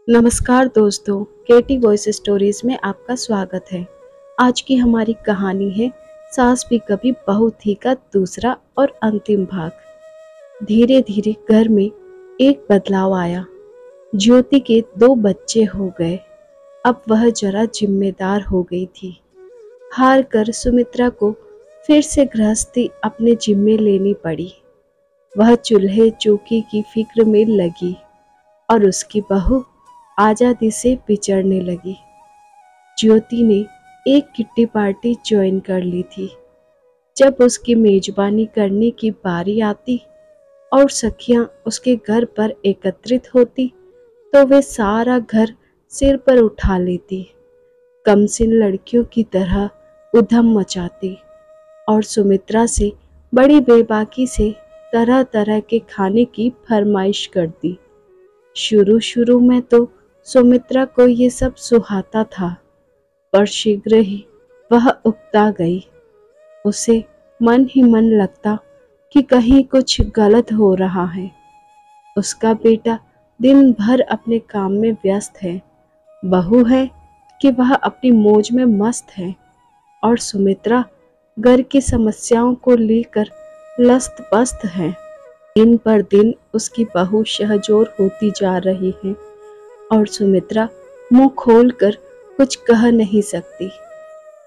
नमस्कार दोस्तों, केटी voice stories में आपका स्वागत है। आज की हमारी कहानी है सास भी कभी बहू थी का दूसरा और अंतिम भाग। धीरे धीरे घर में एक बदलाव आया। ज्योति के 2 बच्चे हो गए। अब वह जरा जिम्मेदार हो गई थी। हार कर सुमित्रा को फिर से गृहस्थी अपने जिम्मे लेनी पड़ी। वह चूल्हे चौकी की फिक्र में लगी और उसकी बहू आज़ादी से विचरने लगी। ज्योति ने एक किट्टी पार्टी ज्वाइन कर ली थी। जब उसकी मेजबानी करने की बारी आती और सखियां उसके घर पर एकत्रित होती तो वे सारा घर सिर पर उठा लेती, कमसिन लड़कियों की तरह उधम मचाती और सुमित्रा से बड़ी बेबाकी से तरह तरह के खाने की फरमाइश करती। शुरू शुरू में तो सुमित्रा को ये सब सुहाता था, पर शीघ्र ही वह उकता गई। उसे मन ही मन लगता कि कहीं कुछ गलत हो रहा है। उसका बेटा दिन भर अपने काम में व्यस्त है, बहू है कि वह अपनी मौज में मस्त है और सुमित्रा घर की समस्याओं को लेकर लस्त पस्त है। दिन पर दिन उसकी बहू शहजोर होती जा रही है और सुमित्रा मुंह खोलकर कुछ कह नहीं सकती।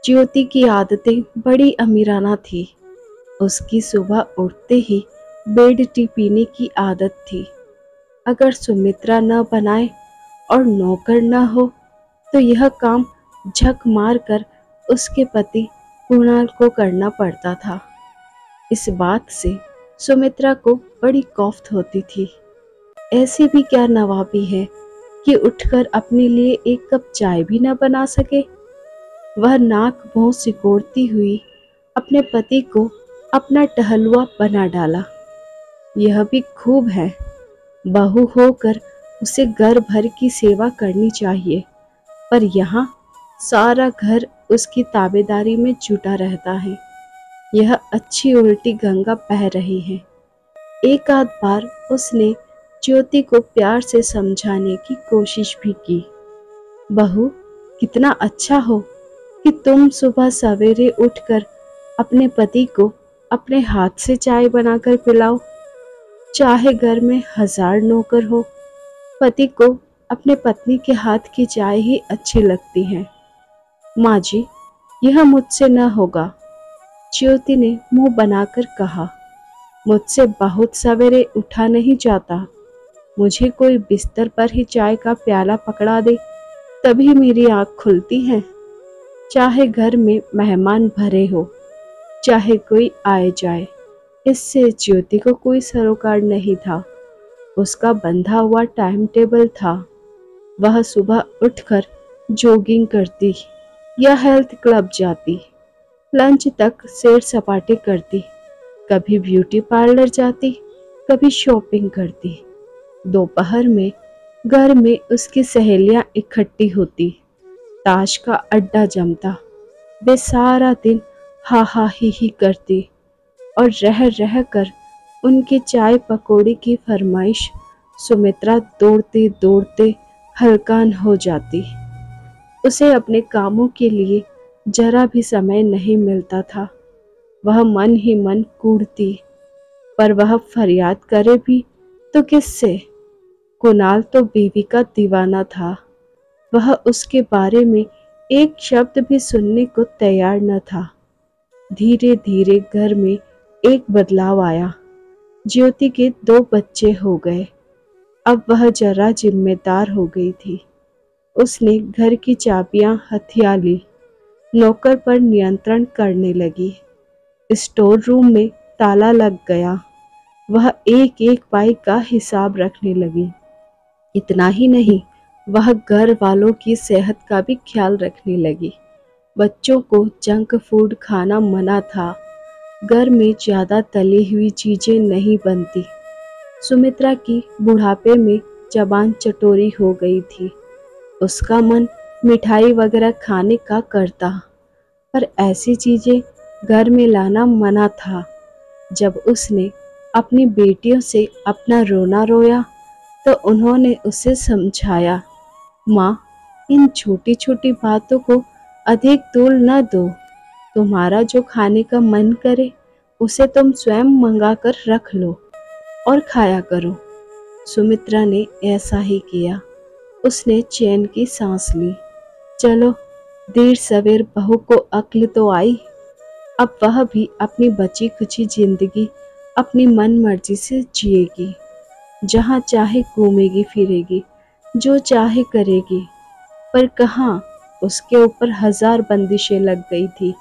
ज्योति की आदतें बड़ी अमीराना थी। उसकी सुबह उठते ही बेड टी पीने की आदत थी। अगर सुमित्रा न बनाए और नौकर न हो तो यह काम झक मार कर उसके पति कुणाल को करना पड़ता था। इस बात से सुमित्रा को बड़ी कौफ्त होती थी। ऐसी भी क्या नवाबी है कि उठकर अपने लिए एक कप चाय भी न बना सके। वह नाक भौं सिकोड़ती हुई अपने पति को अपना टहलुआ बना डाला। यह भी खूब है, बहू होकर उसे घर भर की सेवा करनी चाहिए, पर यहाँ सारा घर उसकी ताबेदारी में जुटा रहता है। यह अच्छी उल्टी गंगा बह रही है। एक आध बार उसने ज्योति को प्यार से समझाने की कोशिश भी की। बहू, कितना अच्छा हो कि तुम सुबह सवेरे उठकर अपने पति को अपने हाथ से चाय बनाकर पिलाओ। चाहे घर में 1000 नौकर हो, पति को अपने पत्नी के हाथ की चाय ही अच्छी लगती है। माँ जी, यह मुझसे न होगा, ज्योति ने मुंह बनाकर कहा। मुझसे बहुत सवेरे उठा नहीं जाता। मुझे कोई बिस्तर पर ही चाय का प्याला पकड़ा दे तभी मेरी आँख खुलती है। चाहे घर में मेहमान भरे हो, चाहे कोई आए जाए, इससे ज्योति को कोई सरोकार नहीं था। उसका बंधा हुआ टाइम टेबल था। वह सुबह उठकर जॉगिंग करती या हेल्थ क्लब जाती, लंच तक सैर सपाटे करती, कभी ब्यूटी पार्लर जाती, कभी शॉपिंग करती। दोपहर में घर में उसकी सहेलियां इकट्ठी होती, ताश का अड्डा जमता। वे सारा दिन हा हा ही करती और रह रह कर उनकी चाय पकौड़ी की फरमाइश सुमित्रा दौड़ते दौड़ते हलकान हो जाती। उसे अपने कामों के लिए जरा भी समय नहीं मिलता था। वह मन ही मन कूढ़ती, पर वह फरियाद करे भी तो किससे? कुणाल तो बीवी का दीवाना था। वह उसके बारे में एक शब्द भी सुनने को तैयार न था। धीरे धीरे घर में एक बदलाव आया। ज्योति के 2 बच्चे हो गए। अब वह जरा जिम्मेदार हो गई थी। उसने घर की चाबियां हथिया ली, नौकर पर नियंत्रण करने लगी। स्टोर रूम में ताला लग गया। वह एक एक पाई का हिसाब रखने लगी। इतना ही नहीं, वह घर वालों की सेहत का भी ख्याल रखने लगी। बच्चों को जंक फूड खाना मना था। घर में ज़्यादा तली हुई चीज़ें नहीं बनती। सुमित्रा की बुढ़ापे में जबान चटोरी हो गई थी। उसका मन मिठाई वगैरह खाने का करता, पर ऐसी चीज़ें घर में लाना मना था। जब उसने अपनी बेटियों से अपना रोना रोया तो उन्होंने उसे समझाया माँ, इन छोटी छोटी बातों को अधिक तूल न दो। तुम्हारा जो खाने का मन करे उसे तुम स्वयं मंगा कर रख लो और खाया करो। सुमित्रा ने ऐसा ही किया। उसने चैन की सांस ली। चलो, देर सवेर बहू को अक्ल तो आई। अब वह भी अपनी बची खुची जिंदगी अपनी मन मर्जी से जिएगी। जहाँ चाहे घूमेगी फिरेगी, जो चाहे करेगी। पर कहाँ, उसके ऊपर हजार बंदिशें लग गई थी।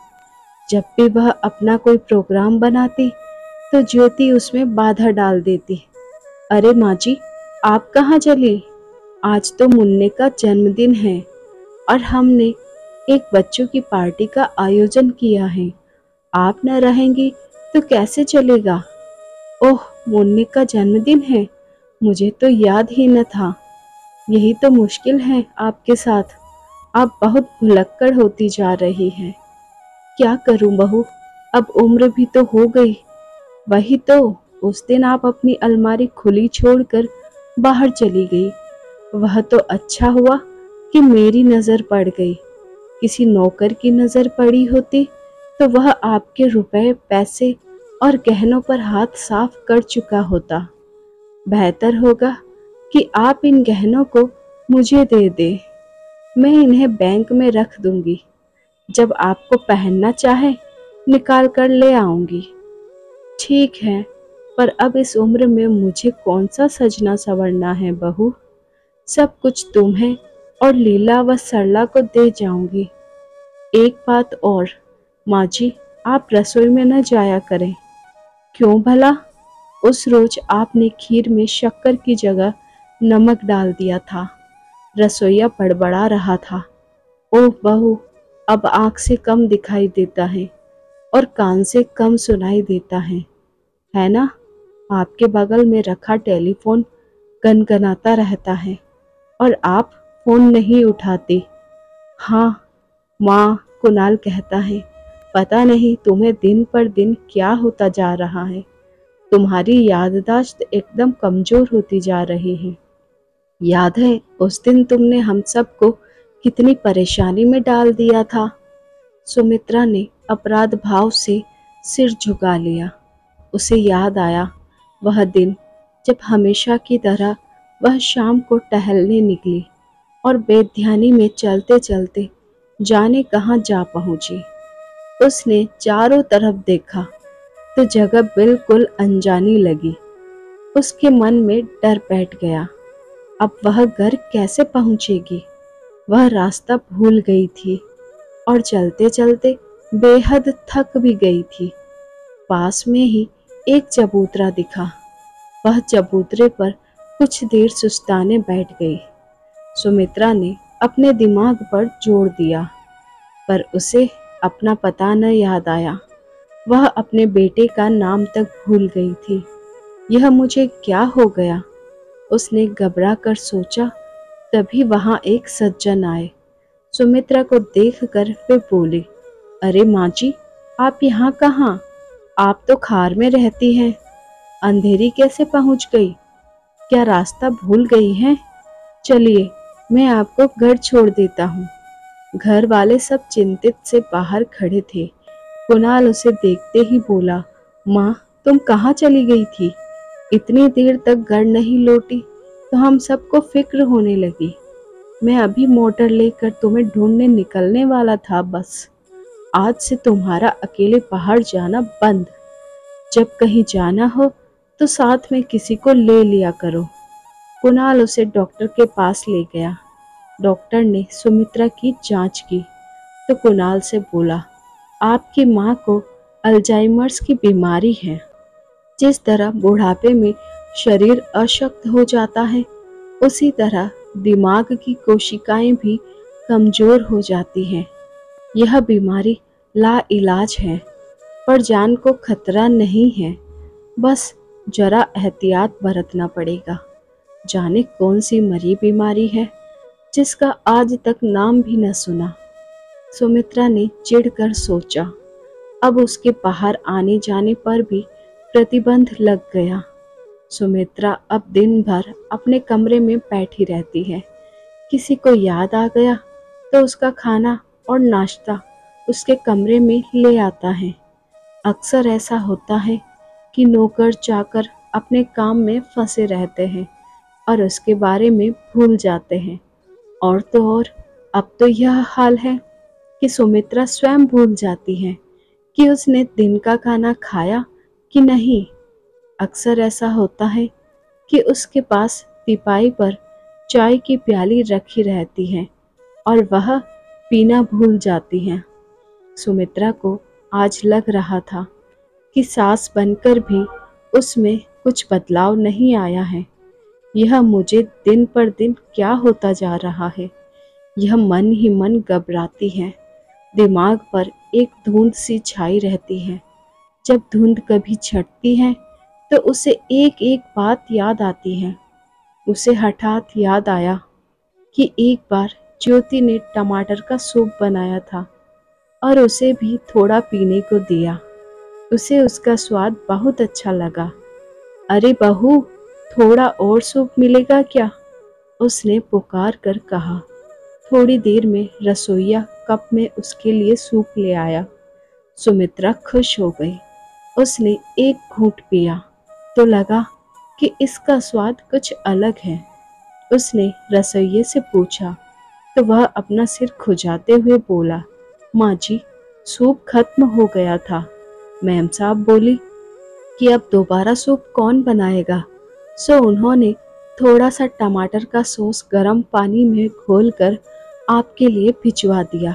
जब भी वह अपना कोई प्रोग्राम बनाती तो ज्योति उसमें बाधा डाल देती। अरे माँ जी, आप कहाँ चली? आज तो मुन्ने का जन्मदिन है और हमने एक बच्चों की पार्टी का आयोजन किया है। आप न रहेंगी तो कैसे चलेगा? ओह, मुन्ने का जन्मदिन है, मुझे तो याद ही न था। यही तो मुश्किल है आपके साथ। आप बहुत भुलक्कड़ होती जा रही हैं। क्या करूं बहू, अब उम्र भी तो हो गई। वही तो, उस दिन आप अपनी अलमारी खुली छोड़कर बाहर चली गई। वह तो अच्छा हुआ कि मेरी नजर पड़ गई। किसी नौकर की नजर पड़ी होती तो वह आपके रुपए पैसे और गहनों पर हाथ साफ कर चुका होता। बेहतर होगा कि आप इन गहनों को मुझे दे दे। मैं इन्हें बैंक में रख दूंगी। जब आपको पहनना चाहे निकाल कर ले आऊंगी। ठीक है, पर अब इस उम्र में मुझे कौन सा सजना संवरना है बहू। सब कुछ तुम्हें और लीला व सरला को दे जाऊंगी। एक बात और, माँ जी, आप रसोई में न जाया करें। क्यों भला? उस रोज आपने खीर में शक्कर की जगह नमक डाल दिया था। रसोइया बड़बड़ा रहा था। ओह बहू, अब आंख से कम दिखाई देता है और कान से कम सुनाई देता है ना? आपके बगल में रखा टेलीफोन गनगनाता रहता है और आप फोन नहीं उठाती। हाँ माँ, कुणाल कहता है, पता नहीं तुम्हें दिन पर दिन क्या होता जा रहा है। तुम्हारी याददाश्त एकदम कमजोर होती जा रही है। याद है उस दिन तुमने हम सबको कितनी परेशानी में डाल दिया था? सुमित्रा ने अपराध भाव से सिर झुका लिया। उसे याद आया वह दिन जब हमेशा की तरह वह शाम को टहलने निकली और बेध्यानी में चलते चलते जाने कहाँ जा पहुंची। उसने चारों तरफ देखा तो जगह बिल्कुल अनजानी लगी। उसके मन में डर बैठ गया। अब वह घर कैसे पहुंचेगी? वह रास्ता भूल गई थी और चलते चलते बेहद थक भी गई थी। पास में ही एक चबूतरा दिखा। वह चबूतरे पर कुछ देर सुस्ताने बैठ गई। सुमित्रा ने अपने दिमाग पर जोर दिया, पर उसे अपना पता न याद आया। वह अपने बेटे का नाम तक भूल गई थी। यह मुझे क्या हो गया? उसने घबरा कर सोचा। तभी वहां एक सज्जन आए। सुमित्रा को देखकर वे बोले, अरे माँ जी, आप यहाँ कहाँ? आप तो खार में रहती हैं। अंधेरी कैसे पहुँच गई? क्या रास्ता भूल गई हैं? चलिए, मैं आपको घर छोड़ देता हूँ। घर वाले सब चिंतित से बाहर खड़े थे। कुणाल उसे देखते ही बोला, माँ, तुम कहाँ चली गई थी? इतनी देर तक घर नहीं लौटी तो हम सबको फिक्र होने लगी। मैं अभी मोटर लेकर तुम्हें ढूंढने निकलने वाला था। बस आज से तुम्हारा अकेले बाहर जाना बंद। जब कहीं जाना हो तो साथ में किसी को ले लिया करो। कुणाल उसे डॉक्टर के पास ले गया। डॉक्टर ने सुमित्रा की जांच की तो कुणाल से बोला, आपकी माँ को अल्जाइमर्स की बीमारी है। जिस तरह बुढ़ापे में शरीर अशक्त हो जाता है, उसी तरह दिमाग की कोशिकाएं भी कमजोर हो जाती हैं। यह बीमारी लाइलाज है, पर जान को खतरा नहीं है। बस जरा एहतियात बरतना पड़ेगा। जाने कौन सी मरी बीमारी है जिसका आज तक नाम भी न सुना। सुमित्रा ने चिढ़कर सोचा। अब उसके बाहर आने जाने पर भी प्रतिबंध लग गया। सुमित्रा अब दिन भर अपने कमरे में बैठी रहती है, किसी को याद आ गया तो उसका खाना और नाश्ता उसके कमरे में ले आता है। अक्सर ऐसा होता है कि नौकर चाकर अपने काम में फंसे रहते हैं और उसके बारे में भूल जाते हैं। और तो और अब तो यह हाल है कि सुमित्रा स्वयं भूल जाती है कि उसने दिन का खाना खाया कि नहीं। अक्सर ऐसा होता है कि उसके पास तिपाई पर चाय की प्याली रखी रहती है और वह पीना भूल जाती है। सुमित्रा को आज लग रहा था कि सास बनकर भी उसमें कुछ बदलाव नहीं आया है। यह मुझे दिन पर दिन क्या होता जा रहा है। यह मन ही मन घबराती है। दिमाग पर एक धुंध सी छाई रहती है। जब धुंध कभी छटती है तो उसे एक एक बात याद आती है। उसे हठात याद आया कि एक बार ज्योति ने टमाटर का सूप बनाया था और उसे भी थोड़ा पीने को दिया। उसे उसका स्वाद बहुत अच्छा लगा। अरे बहू, थोड़ा और सूप मिलेगा क्या? उसने पुकार कर कहा। थोड़ी देर में रसोइया कप में उसके लिए सूप ले आया। सुमित्रा खुश हो गई। उसने एक घूंट पिया तो लगा कि इसका स्वाद कुछ अलग है। उसने रसोइये से पूछा तो वह अपना सिर खुजाते हुए बोला, माँ जी, सूप खत्म हो गया था। मैम साहब बोली कि अब दोबारा सूप कौन बनाएगा। सो उन्होंने थोड़ा सा टमाटर का सॉस गर्म पानी में घोलकर आपके लिए भिजवा दिया।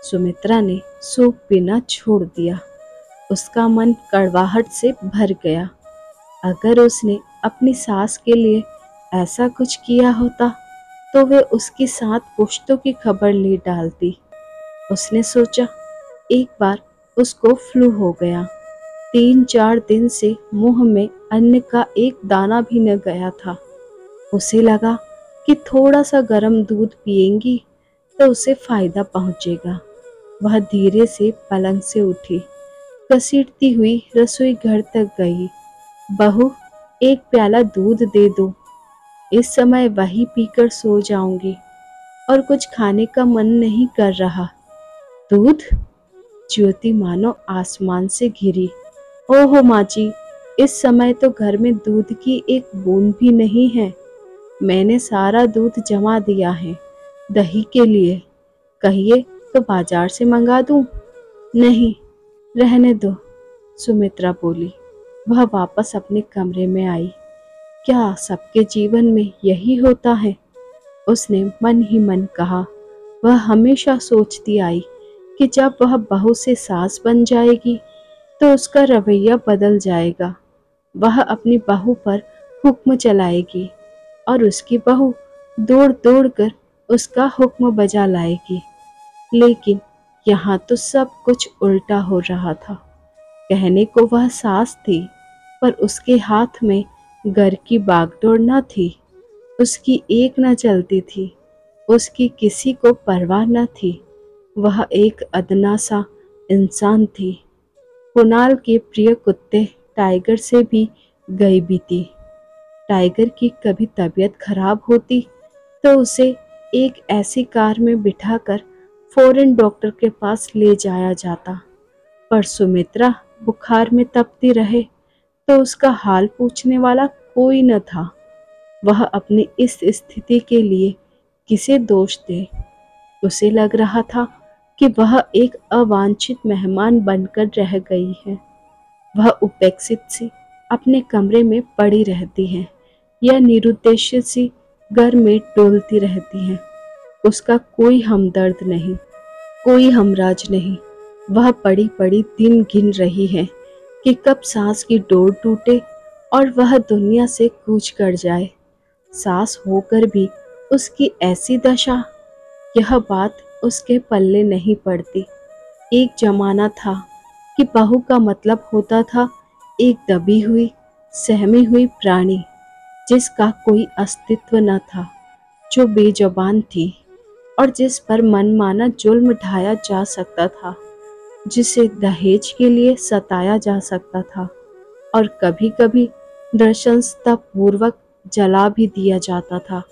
सुमित्रा ने सूप पीना छोड़ दिया। उसका मन कड़वाहट से भर गया। अगर उसने अपनी सास के लिए ऐसा कुछ किया होता तो वे उसकी 7 पुश्तों की खबर ले डालती। उसने सोचा, एक बार उसको फ्लू हो गया। 3-4 दिन से मुंह में अन्न का एक दाना भी न गया था। उसे लगा कि थोड़ा सा गर्म दूध पिएंगी तो उसे फायदा पहुंचेगा। वह धीरे से पलंग से उठी, घसीटती हुई रसोई घर तक गई। बहू, एक प्याला दूध दे दो। इस समय वही पीकर सो जाऊंगी और कुछ खाने का मन नहीं कर रहा। दूध? ज्योति मानो आसमान से घिरी। ओहो माँ जी, इस समय तो घर में दूध की एक बूंद भी नहीं है। मैंने सारा दूध जमा दिया है दही के लिए। कहिए तो बाजार से मंगा दूं? नहीं, रहने दो, सुमित्रा बोली। वह वापस अपने कमरे में आई। क्या सबके जीवन में यही होता है? उसने मन ही मन कहा। वह हमेशा सोचती आई कि जब वह बहू से सास बन जाएगी तो उसका रवैया बदल जाएगा। वह अपनी बहू पर हुक्म चलाएगी और उसकी बहू दौड़ दौड़ कर उसका हुक्म बजा लाएगी। लेकिन यहाँ तो सब कुछ उल्टा हो रहा था। कहने को वह सास थी, पर उसके हाथ में घर की बागडोर न थी। उसकी एक न चलती थी। उसकी किसी को परवाह न थी। वह एक अदना सा इंसान थी। कुणाल के प्रिय कुत्ते टाइगर से भी गई बीती। टाइगर की कभी तबीयत खराब होती तो उसे एक ऐसी कार में बिठाकर फौरन डॉक्टर के पास ले जाया जाता। पर सुमित्रा बुखार में तपती रहे तो उसका हाल पूछने वाला कोई न था। वह अपनी इस स्थिति के लिए किसे दोष दे? उसे लग रहा था कि वह एक अवांछित मेहमान बनकर रह गई है। वह उपेक्षित सी अपने कमरे में पड़ी रहती है या निरुद्देश्य सी घर में डोलती रहती है। उसका कोई हमदर्द नहीं, कोई हमराज नहीं। वह पड़ी पड़ी दिन गिन रही है कि कब सांस की डोर टूटे और वह दुनिया से कूच कर जाए। सास होकर भी उसकी ऐसी दशा, यह बात उसके पल्ले नहीं पड़ती। एक जमाना था कि बहू का मतलब होता था एक दबी हुई, सहमी हुई प्राणी, जिसका कोई अस्तित्व न था, जो बेजुबान थी और जिस पर मनमाना जुल्म ढाया जा सकता था, जिसे दहेज के लिए सताया जा सकता था और कभी कभी नृशंसता पूर्वक जला भी दिया जाता था।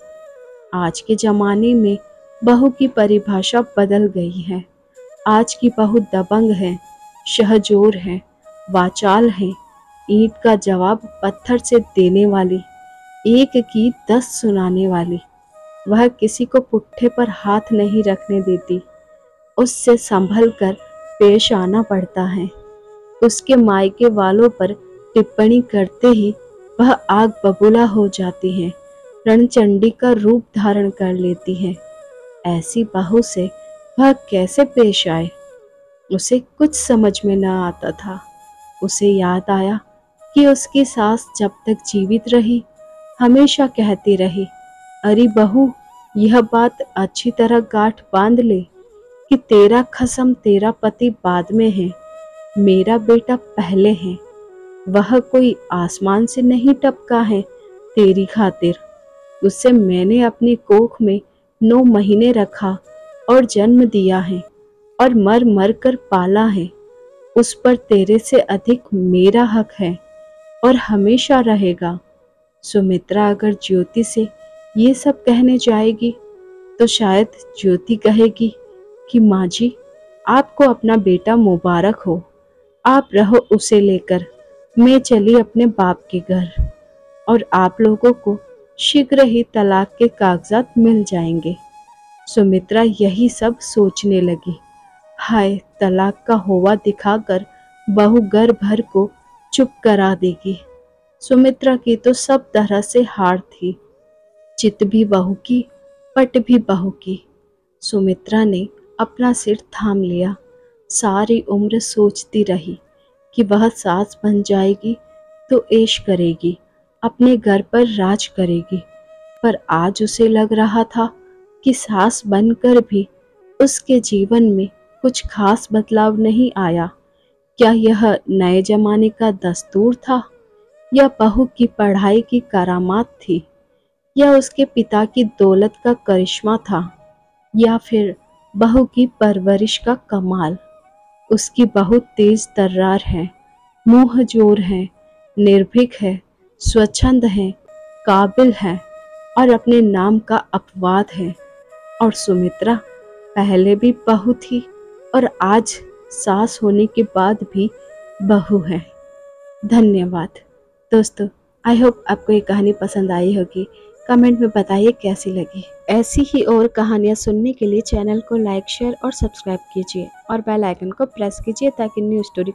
आज के ज़माने में बहू की परिभाषा बदल गई है। आज की बहू दबंग है, शहजोर है, वाचाल है, ईंट का जवाब पत्थर से देने वाली, एक की 10 सुनाने वाली। वह किसी को पुट्ठे पर हाथ नहीं रखने देती, उससे संभल कर पेश आना पड़ता है। उसके मायके वालों पर टिप्पणी करते ही वह आग बबूला हो जाती है, रणचंडी का रूप धारण कर लेती है। ऐसी बहू से वह कैसे पेश आए, उसे कुछ समझ में न आता था। उसे याद आया कि उसकी सास जब तक जीवित रही हमेशा कहती रही, अरे बहू, यह बात अच्छी तरह गांठ बांध ले कि तेरा खसम तेरा पति बाद में है, मेरा बेटा पहले है। वह कोई आसमान से नहीं टपका है तेरी खातिर। उसे मैंने अपनी कोख में 9 महीने रखा और जन्म दिया है और मर मर कर पाला है। उस पर तेरे से अधिक मेरा हक है और हमेशा रहेगा। सुमित्रा अगर ज्योति से ये सब कहने जाएगी तो शायद ज्योति कहेगी कि माँ जी, आपको अपना बेटा मुबारक हो, आप रहो उसे लेकर, मैं चली अपने बाप के घर और आप लोगों को शीघ्र ही तलाक के कागजात मिल जाएंगे। सुमित्रा यही सब सोचने लगी। हाय, तलाक का होवा दिखाकर बहू घर भर को चुप करा देगी। सुमित्रा की तो सब तरह से हार थी, चित भी बहू की, पट भी बहू की। सुमित्रा ने अपना सिर थाम लिया। सारी उम्र सोचती रही कि वह सास बन जाएगी तो ऐश करेगी, अपने घर पर राज करेगी। पर आज उसे लग रहा था कि सास बनकर भी उसके जीवन में कुछ खास बदलाव नहीं आया। क्या यह नए जमाने का दस्तूर था, या बहू की पढ़ाई की करामात थी, या उसके पिता की दौलत का करिश्मा था, या फिर बहू की परवरिश का कमाल। उसकी बहू तेज तर्रार है, मुंहजोर है, निर्भीक है, स्वच्छंद है, काबिल है और अपने नाम का अपवाद है। और सुमित्रा पहले भी बहू थी और आज सास होने के बाद भी बहू है। धन्यवाद दोस्तों, आई होप आपको ये कहानी पसंद आई होगी। कमेंट में बताइए कैसी लगी। ऐसी ही और कहानियाँ सुनने के लिए चैनल को लाइक, शेयर और सब्सक्राइब कीजिए और बेल आइकन को प्रेस कीजिए ताकि न्यू स्टोरी